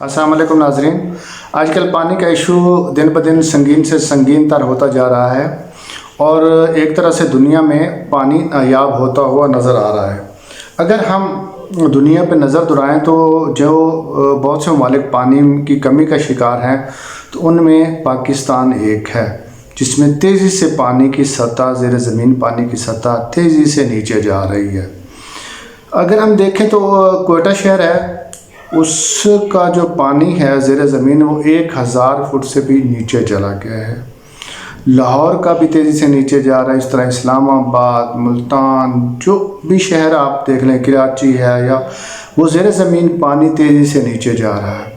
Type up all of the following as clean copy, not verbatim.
अस्सलाम वालेकुम नाजरीन। आजकल पानी का इशू दिन ब दिन संगीन से संगीन तर होता जा रहा है और एक तरह से दुनिया में पानी नायाब होता हुआ नज़र आ रहा है। अगर हम दुनिया पे नज़र दुराएं तो जो बहुत से ममालिक पानी की कमी का शिकार हैं तो उनमें पाकिस्तान एक है, जिसमें तेज़ी से पानी की सतह, ज़ेर ज़मीन पानी की सतह तेज़ी से नीचे जा रही है। अगर हम देखें तो कोयटा शहर है, उसका जो पानी है ज़ेर ज़मीन वो 1000 फुट से भी नीचे चला गया है। लाहौर का भी तेज़ी से नीचे जा रहा है। इस तरह इस्लामाबाद, मुल्तान, जो भी शहर आप देख लें, कराची है, या वो ज़ेर ज़मीन पानी तेज़ी से नीचे जा रहा है।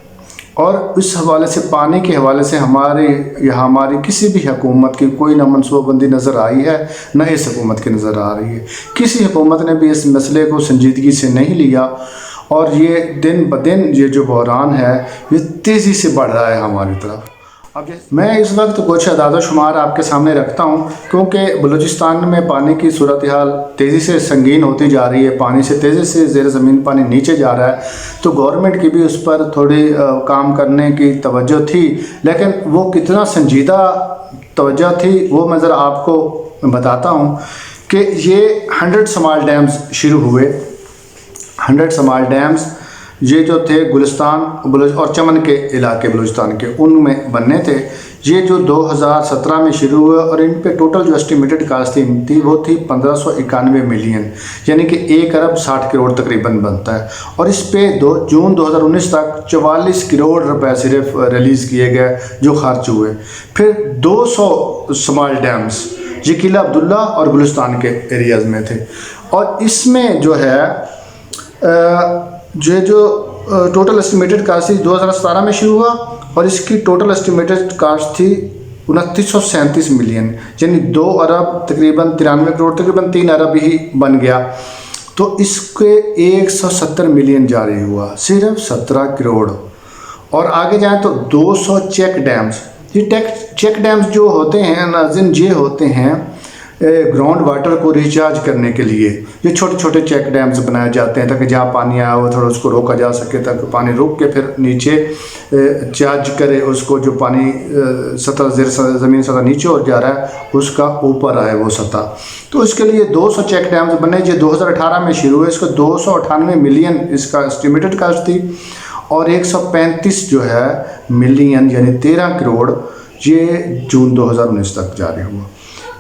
और इस हवाले से, पानी के हवाले से हमारी किसी भी हुकूमत की कोई ना मनसूबाबंदी नज़र आई है, न इस हुकूमत की नज़र आ रही है। किसी हुकूमत ने भी इस मसले को संजीदगी से नहीं लिया और ये दिन ब दिन ये जो बहरान है ये तेज़ी से बढ़ रहा है हमारी तरफ। अब मैं इस वक्त कुछ अदादा शुमार आपके सामने रखता हूँ, क्योंकि बलूचिस्तान में पानी की सूरत हाल तेज़ी से संगीन होती जा रही है, पानी से तेज़ी से ज़ेर ज़मीन पानी नीचे जा रहा है। तो गवर्नमेंट की भी उस पर थोड़ी काम करने की तवज्जो थी, लेकिन वो कितना संजीदा तवज्जो थी वो मैं ज़रा आपको बताता हूँ कि ये 100 स्मॉल डैम्स शुरू हुए। 100 स्मॉल डैम्स ये जो थे गुलिस्तान और चमन के इलाके बलूचिस्तान के, उनमें बनने थे। ये जो 2017 में शुरू हुए और इन पे टोटल जो एस्टिमेटेड कास्ट थी वो थी 1591 मिलियन, यानी कि 1 अरब 60 करोड़ तकरीबन बनता है। और इस पे जून 2019 तक 44 करोड़ रुपए सिर्फ रिलीज़ किए गए जो खर्च हुए। फिर 200 स्मॉल डैम्स ये किला अब्दुल्ला और गुलिस्तान के एरियाज़ में थे। और इसमें जो है जो टोटल एस्टिमेटेड कास्ट थी 2017 में शुरू हुआ और इसकी टोटल एस्टिमेटेड कास्ट थी 2937 मिलियन, यानी 2 अरब तकरीबन 93 करोड़, तकरीबन 3 अरब ही बन गया। तो इसके 170 मिलियन जारी हुआ, सिर्फ 17 करोड़। और आगे जाएं तो 200 चेक डैम्स। ये चेक डैम्स जो होते हैं नाज़रीन, ये होते हैं ग्राउंड वाटर को रिचार्ज करने के लिए। ये छोटे छोटे चेक डैम्स बनाए जाते हैं ताकि जहाँ पानी आया हो थोड़ा उसको रोका जा सके, ताकि पानी रुक के फिर नीचे चार्ज करे उसको, जो पानी सतह ज़मीन सतह नीचे हो जा रहा है उसका ऊपर आए वो सतह। तो इसके लिए 200 चेक डैम्स बने, जो 2018 में शुरू हुए। इसको 298 मिलियन इसका एस्टिमेटेड कास्ट थी और 135 जो है मिलियन यानी 13 करोड़ ये जून 2019 तक जारी हुआ।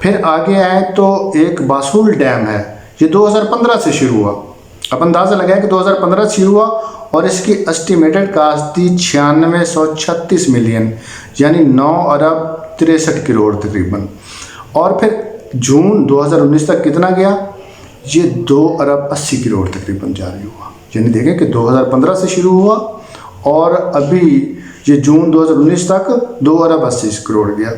फिर आगे आए तो एक बासूल डैम है, ये 2015 से शुरू हुआ। अब अंदाज़ा लगाया कि 2015 से शुरू हुआ और इसकी एस्टिमेटेड कास्ट थी 9636 मिलियन, यानी 9 अरब 63 करोड़ तकरीबन। और फिर जून 2019 तक कितना गया, ये 2 अरब 80 करोड़ तकरीबन जारी हुआ। यानी देखें कि 2015 से शुरू हुआ और अभी ये जून 2019 तक 2 अरब 80 करोड़ गया।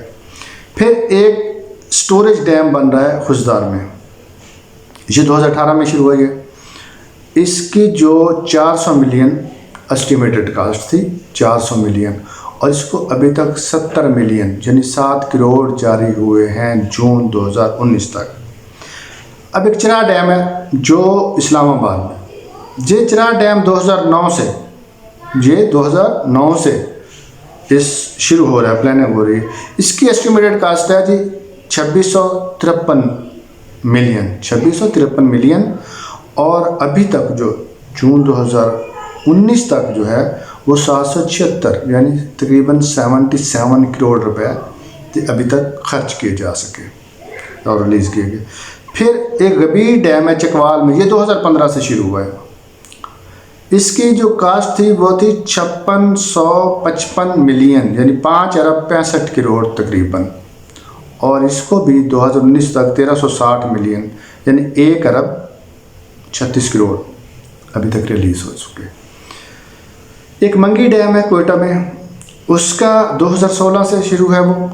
फिर एक स्टोरेज डैम बन रहा है खुशदार में, ये 2018 में शुरू हुई है। इसकी जो 400 मिलियन एस्टिमेटेड कास्ट थी, 400 मिलियन, और इसको अभी तक 70 मिलियन यानी 7 करोड़ जारी हुए हैं जून 2019 तक। अब एक चिराग डैम है जो इस्लामाबाद में, ये चिराग डैम 2009 से इस शुरू हो रहा है, प्लानिंग हो रही है। इसकी एस्टिमेटेड कास्ट है जी 2653 मिलियन और अभी तक जो जून 2019 तक जो है वो 776 यानी तकरीबन 77 करोड़ रुपए अभी तक खर्च किए जा सके और रिलीज़ किए गए। फिर एक गबी डैम है चकवाल में, ये 2015 से शुरू हुआ है। इसकी जो कास्ट थी वो थी 5655 मिलियन यानी 5 अरब 65 करोड़ तकरीबन, और इसको भी 2019 तक 1360 मिलियन यानी 1 अरब 36 करोड़ अभी तक रिलीज़ हो चुके। एक मंगी डैम है कोयटा में, उसका 2016 से शुरू है वो,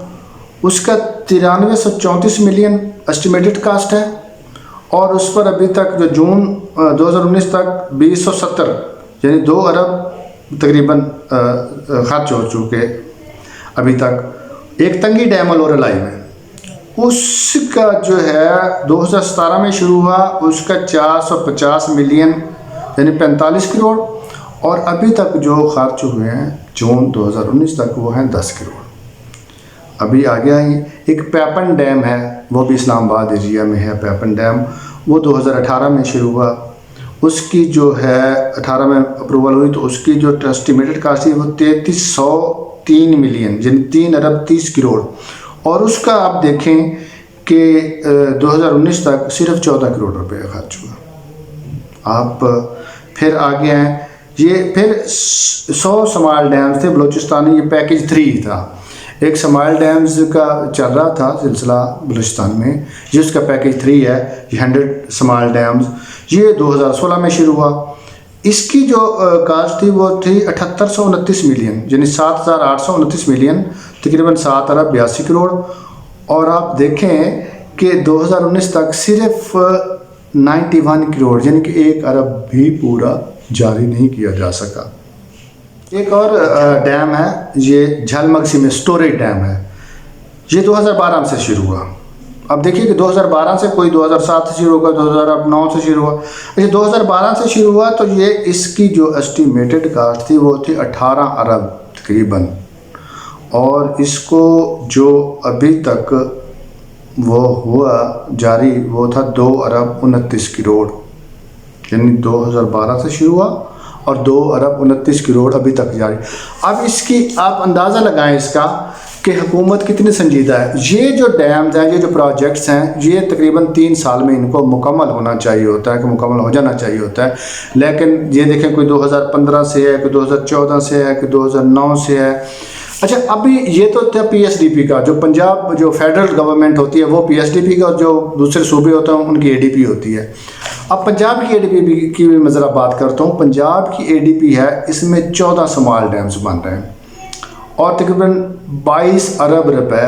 उसका 9334 मिलियन एस्टिमेटेड कास्ट है और उस पर अभी तक जो जून 2019 तक 2070 यानी 2 अरब तकरीबन खर्च हो चुके अभी तक। एक तंगी डैम लोरेलाई में, उसका जो है 2017 में शुरू हुआ, उसका 450 मिलियन यानी 45 करोड़, और अभी तक जो खर्च हुए हैं जून 2019 तक वो हैं 10 करोड़। अभी आगे आई एक पैपन डैम है, वो भी इस्लामाबाद एरिया में है। पैपन डैम वो 2018 में शुरू हुआ, उसकी जो है 18 में अप्रूवल हुई, तो उसकी जो एस्टिमेटेड कास्ट थी वो 3303 मिलियन यानी 3 अरब 30 करोड़। और उसका आप देखें कि 2019 तक सिर्फ 14 करोड़ रुपए खर्च हुआ। आप फिर आगे हैं, ये फिर 100 स्मॉल डैम्स थे बलूचिस्तान में, ये पैकेज 3 था। एक स्मॉल डैम्स का चल रहा था सिलसिला बलूचिस्तान में, ये उसका पैकेज 3 है, ये 100 स्मॉल डैम्स, ये 2016 में शुरू हुआ। इसकी जो कास्ट थी वो थी 7829 मिलियन यानी 7829 मिलियन, तकरीबन 7 अरब 82 करोड़। और आप देखें कि 2019 तक सिर्फ 91 करोड़ यानी कि 1 अरब भी पूरा जारी नहीं किया जा सका। एक और डैम है, ये झलमगसी में स्टोरेज डैम है, ये 2012 से शुरू हुआ। अब देखिए कि 2012 से कोई 2007 से शुरू हुआ, 2009 से शुरू हुआ। ये 2012 से शुरू हुआ तो ये इसकी जो एस्टिमेटेड कास्ट थी वो थी 18 अरब तकरीबन, और इसको जो अभी तक वो हुआ जारी वो था 2 अरब 29 करोड़ यानी 2012 से शुरू हुआ और 2 अरब 29 करोड़ अभी तक जारी। अब इसकी आप अंदाज़ा लगाएं इसका कि हुकूमत कितनी संजीदा है। ये जो डैम्स हैं, ये जो प्रोजेक्ट्स हैं, ये तकरीबन 3 साल में इनको मुकम्मल होना चाहिए होता है, कि मुकम्मल हो जाना चाहिए होता है। लेकिन ये देखें कोई 2015 से है, कोई 2014 से है, कोई 2009 से है। अच्छा, अभी ये तो था PSDP का, जो पंजाब जो फेडरल गवर्नमेंट होती है वो PSDP का, और जो दूसरे सूबे होते हैं उनकी ADP होती है। अब पंजाब की ADP की भी मैं ज़रा बात करता हूँ। पंजाब की ADP है, इसमें 14 स्मॉल डैम्स बन रहे हैं और तकरीबन 22 अरब रुपए,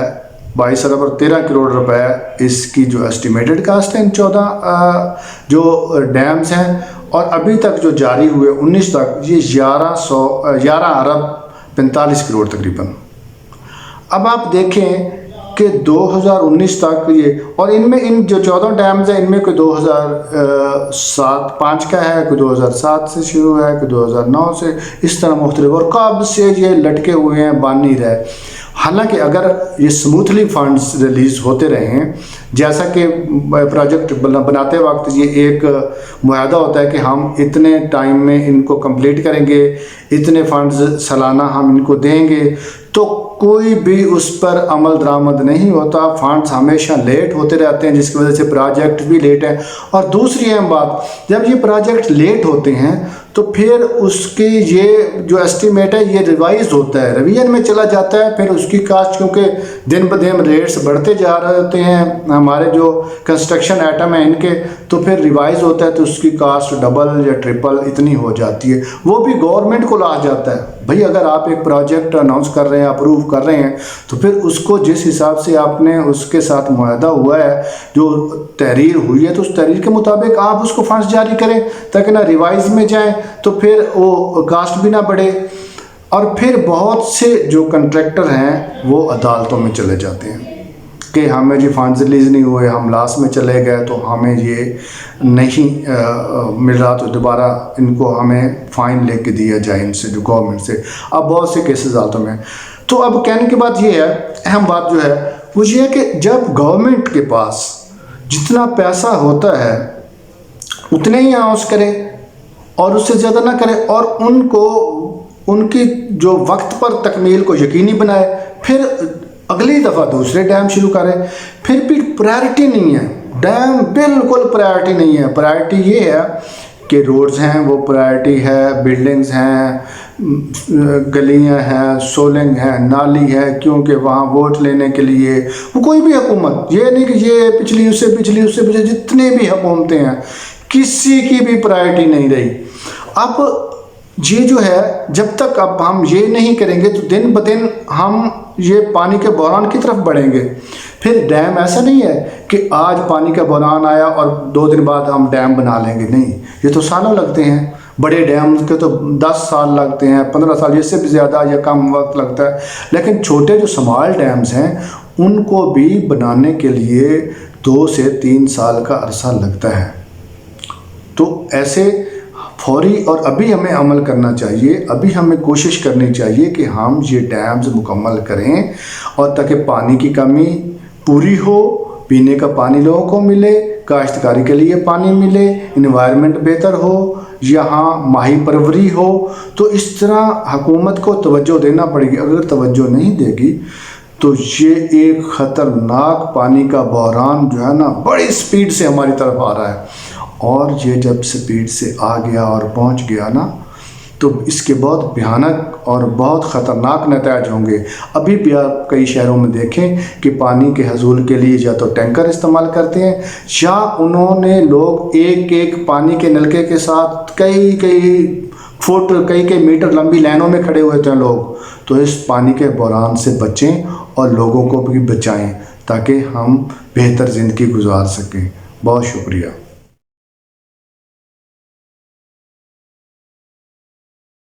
22 अरब और 13 करोड़ रुपए इसकी जो एस्टिमेटेड कास्ट है इन 14 जो डैम्स हैं। और अभी तक जो जारी हुए 19 तक ये 11 अरब 45 करोड़ तकरीबन। अब आप देखें कि 2019 तक ये, और इनमें इन जो 14 डैम्स हैं इनमें कोई 2007-5 का है, कोई 2007 से शुरू है, कोई 2009 से, इस तरह मुख्तलिफ, और कब से ये लटके हुए हैं, बन नहीं रहे। हालांकि अगर ये स्मूथली फंड्स रिलीज़ होते रहें, जैसा कि प्रोजेक्ट बनाते वक्त ये एक मुआहदा होता है कि हम इतने टाइम में इनको कंप्लीट करेंगे, इतने फंड्स सालाना हम इनको देंगे, तो कोई भी उस पर अमल दरामद नहीं होता। फंड्स हमेशा लेट होते रहते हैं, जिसकी वजह से प्रोजेक्ट भी लेट है। और दूसरी अहम बात, जब ये प्रोजेक्ट लेट होते हैं तो फिर उसकी ये जो एस्टीमेट है ये रिवाइज होता है, रिवीजन में चला जाता है। फिर उसकी कास्ट, क्योंकि दिन ब दिन रेट्स बढ़ते जा रहे होते हैं हमारे जो कंस्ट्रक्शन आइटम है इनके, तो फिर रिवाइज होता है तो उसकी कास्ट डबल या ट्रिपल इतनी हो जाती है। वो भी गवर्नमेंट को ला जाता है। भाई अगर आप एक प्रोजेक्ट अनाउंस कर रहे हैं, अप्रूव कर रहे हैं, तो फिर उसको जिस हिसाब से आपने उसके साथ मुआहदा हुआ है, जो तहरीर हुई है, तो उस तहरीर के मुताबिक आप उसको फंड्स जारी करें, ताकि ना रिवाइज में जाए तो फिर वो कास्ट भी ना बढ़े। और फिर बहुत से जो कंट्रैक्टर हैं वो अदालतों में चले जाते हैं कि हमें जी फंड्स रिलीज़ नहीं हुए, हम लास्ट में चले गए, तो हमें ये नहीं मिल रहा, तो दोबारा इनको हमें फ़ाइन लेके दिया जाए इनसे, जो गवर्नमेंट से। अब बहुत से केसेस अदालतों में। तो अब कहने की बात ये है, अहम बात जो है वो ये है कि जब गवर्नमेंट के पास जितना पैसा होता है उतने ही अनाउंस करें और उससे ज़्यादा ना करें, और उनको उनकी जो वक्त पर तकमील को यकीनी बनाए, फिर अगली दफ़ा दूसरे डैम शुरू करें। फिर भी प्रायोरिटी नहीं है, डैम बिल्कुल प्रायोरिटी नहीं है। प्रायोरिटी ये है कि रोड्स हैं वो प्रायोरिटी है, बिल्डिंग्स हैं, गलियां हैं, सोलिंग है, नाली है, क्योंकि वहाँ वोट लेने के लिए वो कोई भी हुकूमत, ये नहीं कि ये पिछली उससे पिछली उससे पिछले, जितने भी हुकूमतें हैं किसी की भी प्रायोरिटी नहीं रही। अब ये जो है, जब तक अब हम ये नहीं करेंगे तो दिन ब दिन हम ये पानी के बहरान की तरफ बढ़ेंगे। फिर डैम ऐसा नहीं है कि आज पानी का बहरान आया और 2 दिन बाद हम डैम बना लेंगे, नहीं, ये तो सालों लगते हैं। बड़े डैम के तो 10 साल लगते हैं, 15 साल, इससे भी ज़्यादा या कम वक्त लगता है। लेकिन छोटे जो स्मॉल डैम्स हैं उनको भी बनाने के लिए 2 से 3 साल का अरसा लगता है। तो ऐसे फौरी और अभी हमें अमल करना चाहिए। अभी हमें कोशिश करनी चाहिए कि हम ये डैम्स मुकम्मल करें और ताकि पानी की कमी पूरी हो, पीने का पानी लोगों को मिले, काश्तकारी के लिए पानी मिले, इन्वायरमेंट बेहतर हो, यहाँ माही परवरी हो। तो इस तरह हुकूमत को तवज्जो देना पड़ेगी। अगर तवज्जो नहीं देगी तो ये एक ख़तरनाक पानी का बहरान जो है ना बड़ी स्पीड से हमारी तरफ आ रहा है, और ये जब स्पीड से आ गया और पहुंच गया ना तो इसके बहुत भयानक और बहुत ख़तरनाक नतीजे होंगे। अभी भी आप कई शहरों में देखें कि पानी के हसूल के लिए या तो टैंकर इस्तेमाल करते हैं, या उन्होंने लोग एक एक पानी के नलके के साथ कई कई फुट कई कई मीटर लंबी लाइनों में खड़े हुए थे लोग। तो इस पानी के बहरान से बचें और लोगों को भी बचाएं ताकि हम बेहतर ज़िंदगी गुजार सकें। बहुत शुक्रिया।